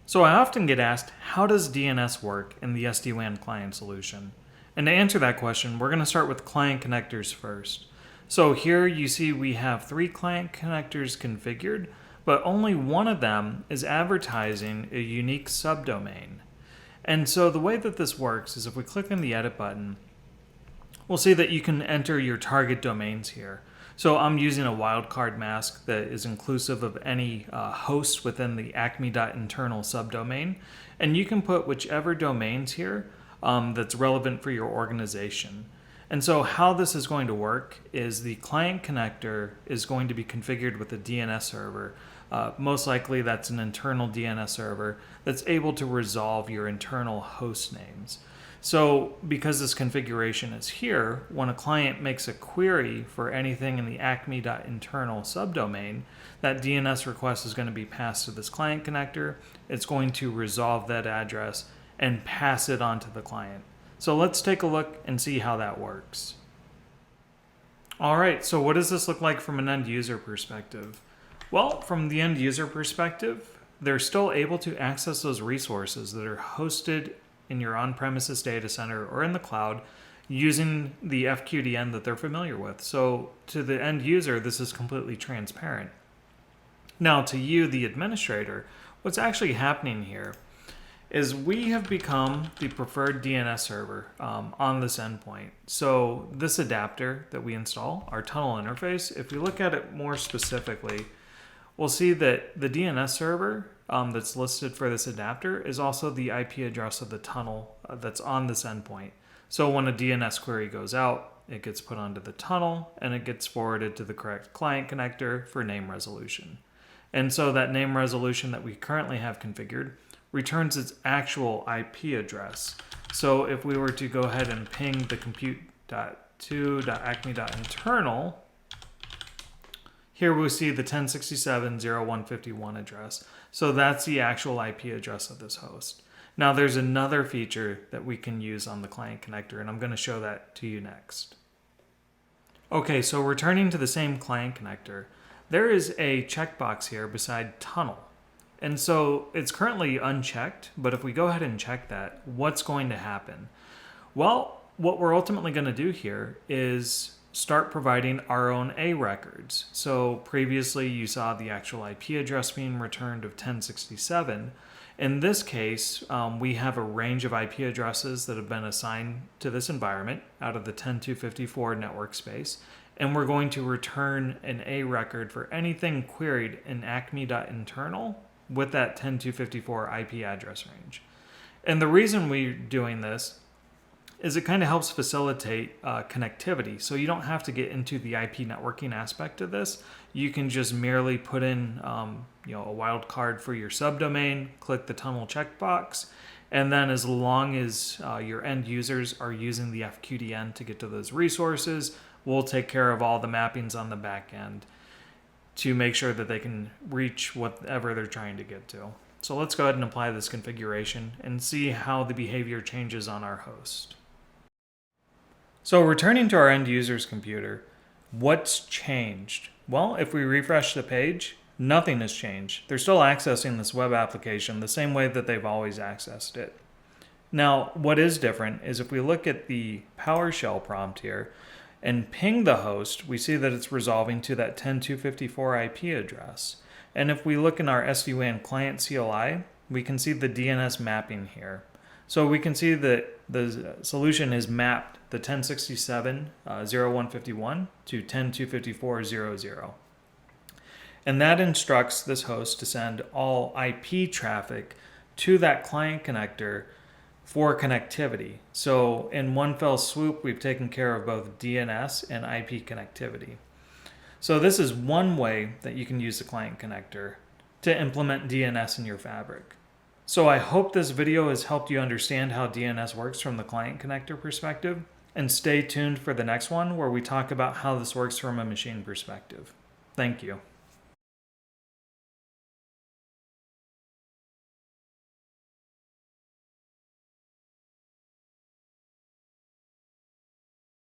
So I often get asked, how does DNS work in the SD-WAN client solution? And to answer that question, we're going to start with client connectors first. So here you see we have 3 client connectors configured, but only one of them is advertising a unique subdomain. And so the way that this works is if we click on the edit button, we'll see that you can enter your target domains here. So I'm using a wildcard mask that is inclusive of any host within the acme.internal subdomain. And you can put whichever domains here that's relevant for your organization. And so how this is going to work is the client connector is going to be configured with a DNS server. Most likely that's an internal DNS server that's able to resolve your internal host names. So because this configuration is here, when a client makes a query for anything in the acme.internal subdomain, that DNS request is going to be passed to this client connector. It's going to resolve that address and pass it on to the client. So let's take a look and see how that works. All right, so what does this look like from an end user perspective? Well, from the end user perspective, they're still able to access those resources that are hosted in your on-premises data center or in the cloud using the FQDN that they're familiar with. So to the end user, this is completely transparent. Now to you, the administrator, what's actually happening here is we have become the preferred DNS server on this endpoint. So this adapter that we install, our tunnel interface, if we look at it more specifically, we'll see that the DNS server that's listed for this adapter is also the IP address of the tunnel that's on this endpoint. So when a DNS query goes out, it gets put onto the tunnel and it gets forwarded to the correct client connector for name resolution. And so that name resolution that we currently have configured returns its actual IP address. So if we were to go ahead and ping the compute.2.acme.internal, here we see the 1067.0151 address. So that's the actual IP address of this host. Now there's another feature that we can use on the client connector, and I'm going to show that to you next. Okay, so returning to the same client connector, there is a checkbox here beside tunnel. And so it's currently unchecked, but if we go ahead and check that, what's going to happen? Well, what we're ultimately going to do here is start providing our own A records. So previously you saw the actual IP address being returned of 1067. In this case, we have a range of IP addresses that have been assigned to this environment out of the 10254 network space. And we're going to return an A record for anything queried in acme.internal with that 10254 IP address range. And the reason we're doing this is it kind of helps facilitate connectivity. So you don't have to get into the IP networking aspect of this. You can just merely put in a wildcard for your subdomain, click the tunnel checkbox, and then as long as your end users are using the FQDN to get to those resources, we'll take care of all the mappings on the back end to make sure that they can reach whatever they're trying to get to. So let's go ahead and apply this configuration and see how the behavior changes on our host. So returning to our end user's computer, what's changed? Well, if we refresh the page, nothing has changed. They're still accessing this web application the same way that they've always accessed it. Now, what is different is if we look at the PowerShell prompt here and ping the host, we see that it's resolving to that 10254 IP address. And if we look in our SD-WAN client CLI, we can see the DNS mapping here. So we can see that the solution has mapped the 1067.0151 to 10254.00. And that instructs this host to send all IP traffic to that client connector for connectivity. So in one fell swoop, we've taken care of both DNS and IP connectivity. So this is one way that you can use the client connector to implement DNS in your fabric. So I hope this video has helped you understand how DNS works from the client connector perspective, and stay tuned for the next one where we talk about how this works from a machine perspective. Thank you.